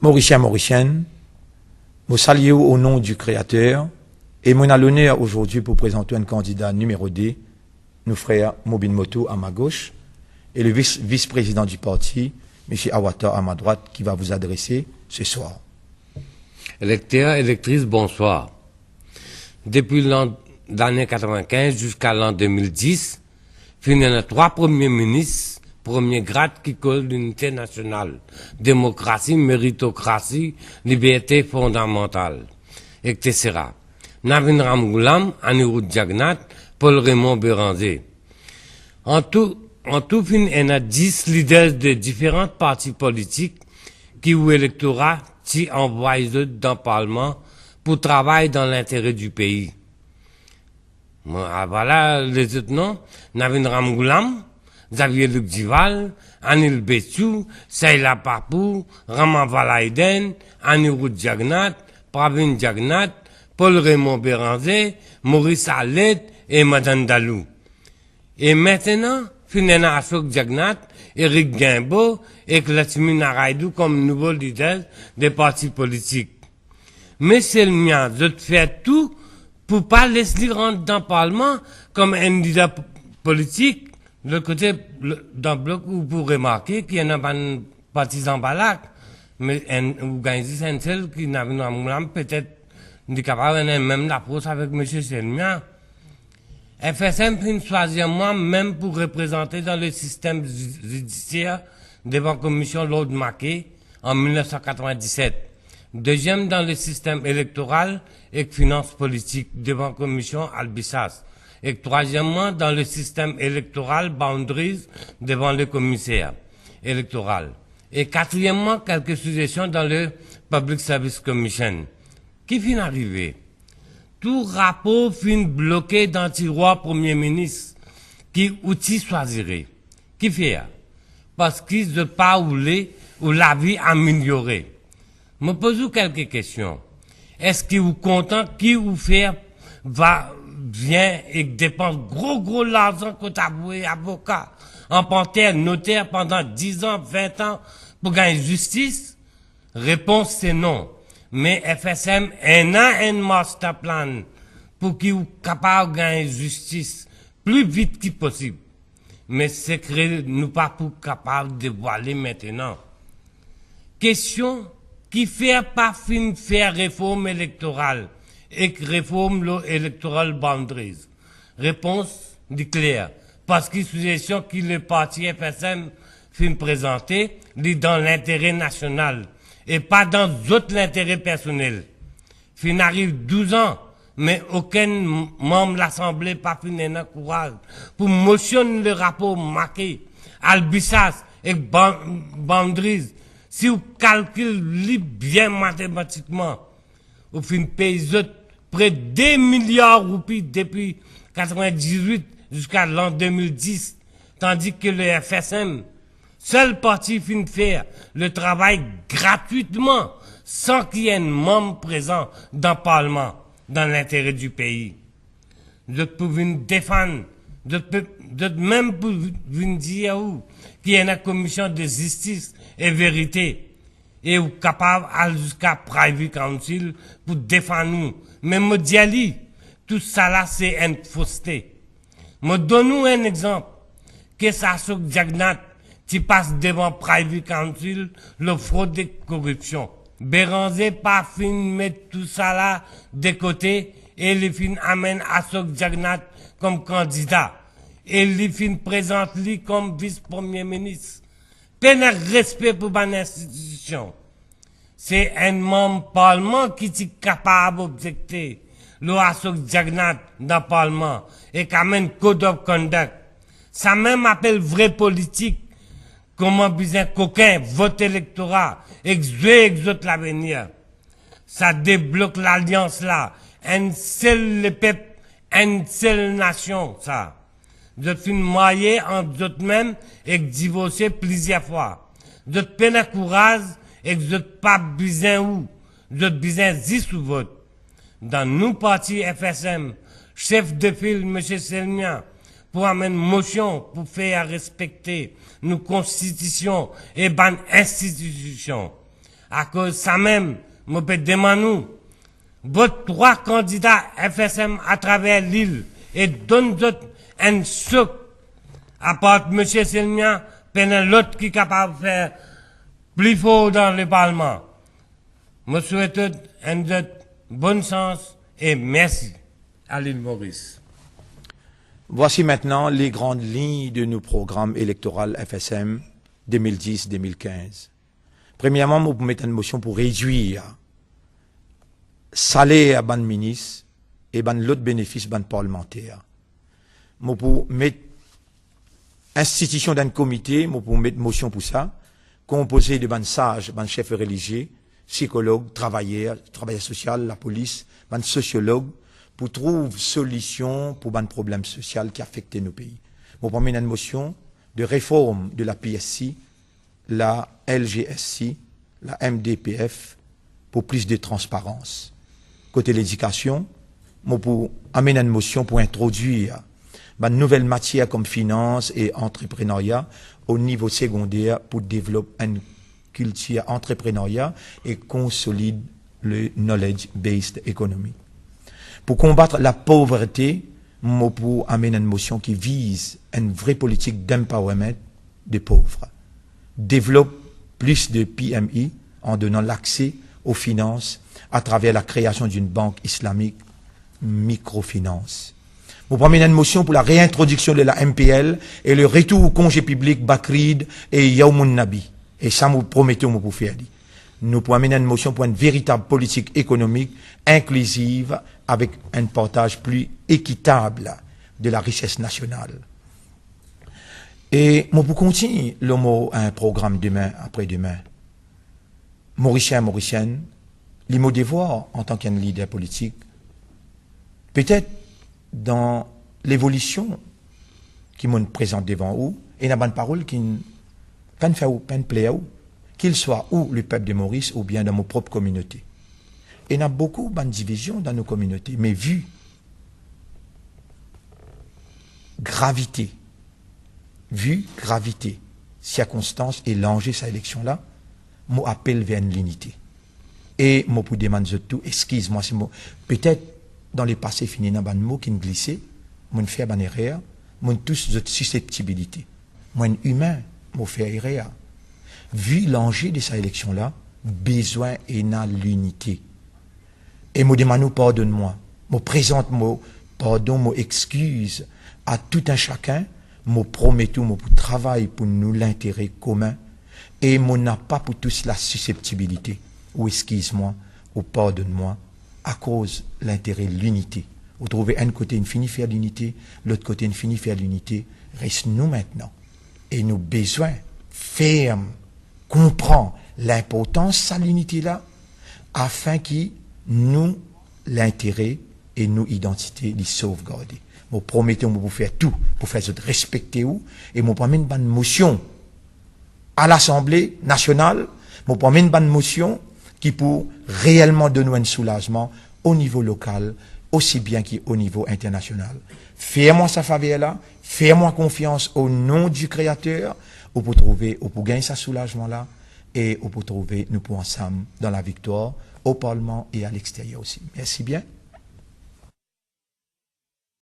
Mauriciens, Mauriciennes, je salue au nom du Créateur et mon a l'honneur aujourd'hui pour présenter un candidat numéro 2, nos frères Mobile Moto à ma gauche et le vice-président du parti, M. Awata à ma droite, qui va vous adresser ce soir. Électeurs, électrices, bonsoir. Depuis l'année 95 jusqu'à l'an 2010, il y a 3 premiers ministres, premier grade qui collent l'unité nationale, démocratie, méritocratie, liberté fondamentale, etc. Navin Ramgoulam, Anirudh Jagannath, Paul Raymond Béranger. En tout, il y a 10 leaders de différents partis politiques qui ou électorat qui envoient dans le Parlement pour travailler dans l'intérêt du pays. Voilà les autres noms. Navin Ramgoulam, Xavier Luc Dival, Anil Bechou, Saïla Papou, Raman Valaiden, Anirudh Jagannath, Pravin Jagannath, Paul Raymond Béranger, Maurice Allet et Madan Dalou. Et maintenant, Finena Ashok Jagannath, Eric Guimbaud et Lakshmi Naraidou comme nouveaux leaders des partis politiques. Mais c'est le mien, je fais tout pour pas laisser rentrer dans le Parlement comme un leader politique. Le côté dans le bloc, vous pouvez remarquer qu'il y en a un partisan balak, mais vous gagnez un seul qui n'a peut-être capable de même l'approche avec M. Selmia. FSM finit choisir moi-même pour représenter dans le système judiciaire devant la commission Lord Mackay en 1997. Deuxième dans le système électoral et finance politique devant la commission Albissas. Et troisièmement, dans le système électoral Boundaries devant le commissaire électoral. Et quatrièmement, quelques suggestions dans le Public Service Commission. Qui finit arrivé? Tout rapport finit bloqué dans le tiroir Premier ministre. Qui outil choisirait? Qui fait? Parce qu'ils ne pas ou la vie améliorée. Je me pose quelques questions. Est-ce que vous content qui vous fait vient et dépense gros l'argent que tu as voué avocat, en panthère, notaire pendant 10 ans, 20 ans pour gagner justice? Réponse c'est non. Mais FSM a un master plan pour qu'il soit capable de gagner justice plus vite que possible. Mais secret nous pas pour capable de dévoiler maintenant. Question qui fait pas fin faire réforme électorale et réforme l'électoral boundaries. Réponse dit claire. Parce qu'il suggestion que le parti FSM fin présenter lit dans l'intérêt national et pas dans d'autres l'intérêt personnel. Fin arrive 12 ans, mais aucun membre de l'Assemblée pas fin n'a courage pour motionner le rapport marqué, Albissas et boundaries. Si vous calculez bien mathématiquement, vous fin payer près de 2 milliards de roupies depuis 1998 jusqu'à l'an 2010, tandis que le FSM, seul parti fin faire le travail gratuitement, sans qu'il y ait un membre présent dans le Parlement, dans l'intérêt du pays. Vous pouvez défendre, même pour vous dire qu'il y a une commission de justice et vérité, et vous capable d'aller jusqu'à Private Council pour défendre nous. Mais me dis, tout ça là, c'est une fausseté. Me donne-nous un exemple. Que ça soit Jagannath qui passe devant Private Council, le fraude et corruption. Béranger pas fin mettre tout ça là de côté et les fin amène Ashok Jagannath comme candidat. Et les fin présente lui comme vice-premier ministre. Peine respect pour l'institution. C'est un membre parlement qui est capable d'objecter le Ashok Jagannath dans le parlement et qui amène code of conduct. Ça même appelle vrai politique. Comment besoin qu'aucun vote électoral exote l'avenir. Ça débloque l'alliance là. Un seul peuple, une seule nation, ça. Vous êtes marié entre vous même et divorcé plusieurs fois. Vous êtes peine à courage et vous n'êtes pas besoin où. Vous êtes besoin 10 ou vote. Dans nous partis FSM, chef de file, M. Selmia, pour amener motion pour faire respecter nos constitutions et ban institutions. À cause de ça même, je peux demander, votre 3 candidats FSM à travers l'île et donne un choc à part M. Selmia, pendant l'autre qui est capable de faire plus fort dans le Parlement. Je souhaite un bon sens et merci à l'île Maurice. Voici maintenant les grandes lignes de nos programmes électoraux FSM 2010-2015. Premièrement, nous pouvons mettre une motion pour réduire salaire à ban ministre et ban l'autre bénéfice ban parlementaire. Nous pouvons mettre institution d'un comité, nous pouvons mettre motion pour ça, composé de ban sages, ban chefs religieux, psychologues, travailleurs sociaux, la police, ban sociologues, pour trouver solution pour ban problème social qui affecte nos pays. Nous pouvons mettre une motion de réforme de la PSC, la LGSC, la MDPF, pour plus de transparence. Côté l'éducation, nous pouvons amener une motion pour introduire une nouvelle matière comme finance et entrepreneuriat au niveau secondaire pour développer une culture entrepreneuriat et consolider le knowledge-based economy. Pour combattre la pauvreté, nous pouvons amener une motion qui vise une vraie politique d'empowerment des pauvres. Développe plus de PMI en donnant l'accès aux finances à travers la création d'une banque islamique microfinance. Vous prenez une motion pour la réintroduction de la MPL et le retour au congé public Bakrid et Yaoumoun Nabi. Et ça, nous promettons, nous pouvons faire. Nous pouvons amener une motion pour une véritable politique économique inclusive avec un partage plus équitable de la richesse nationale. Et nous pouvons continuer le mot un programme demain, après-demain. Mauricien, Mauricienne, les mots devoir en tant qu'un leader politique, peut-être dans l'évolution qui me présente devant vous, et la bonne parole qui ne fait ou ne plaît ou, qu'il soit ou le peuple de Maurice ou bien dans mon propre communauté. Et il y a beaucoup de divisions dans nos communautés, mais vu gravité, circonstance et l'enjeu de cette élection-là, moi appelle vers l'unité. Et moi pour demander tout, excuse-moi, peut-être dans le passé fini dans un mot qui me glissait, moi faire une erreur, moi tous de susceptibilité. Moi humain, moi faire erreur. Vu l'enjeu de cette élection-là, besoin et n'a l'unité. Et moi demande pardonne-moi, moi présente moi pardon, moi excuse à tout un chacun, moi promets tout, moi pour travailler pour nous l'intérêt commun, et moi n'a pas pour tous la susceptibilité, ou excuse-moi, ou pardonne-moi, à cause de l'intérêt, l'unité. Vous trouvez un côté une finie faire l'unité, l'autre côté une finie faire l'unité, reste nous maintenant. Et nos besoins fermes, comprend l'importance de l'unité-là, afin que nous, l'intérêt et nos identités, les sauvegarder. Nous promettons de vous faire tout, pour faire respecter vous, et nous promettons une bonne motion à l'Assemblée nationale, nous promettons une bonne motion qui pour réellement donner un soulagement au niveau local, aussi bien qu'au niveau international. Fais-moi sa faveur-là, fais-moi confiance au nom du Créateur, ou pour trouver, ou pour gagner ce soulagement-là, et ou pour trouver, nous pour ensemble, dans la victoire, au Parlement et à l'extérieur aussi. Merci bien.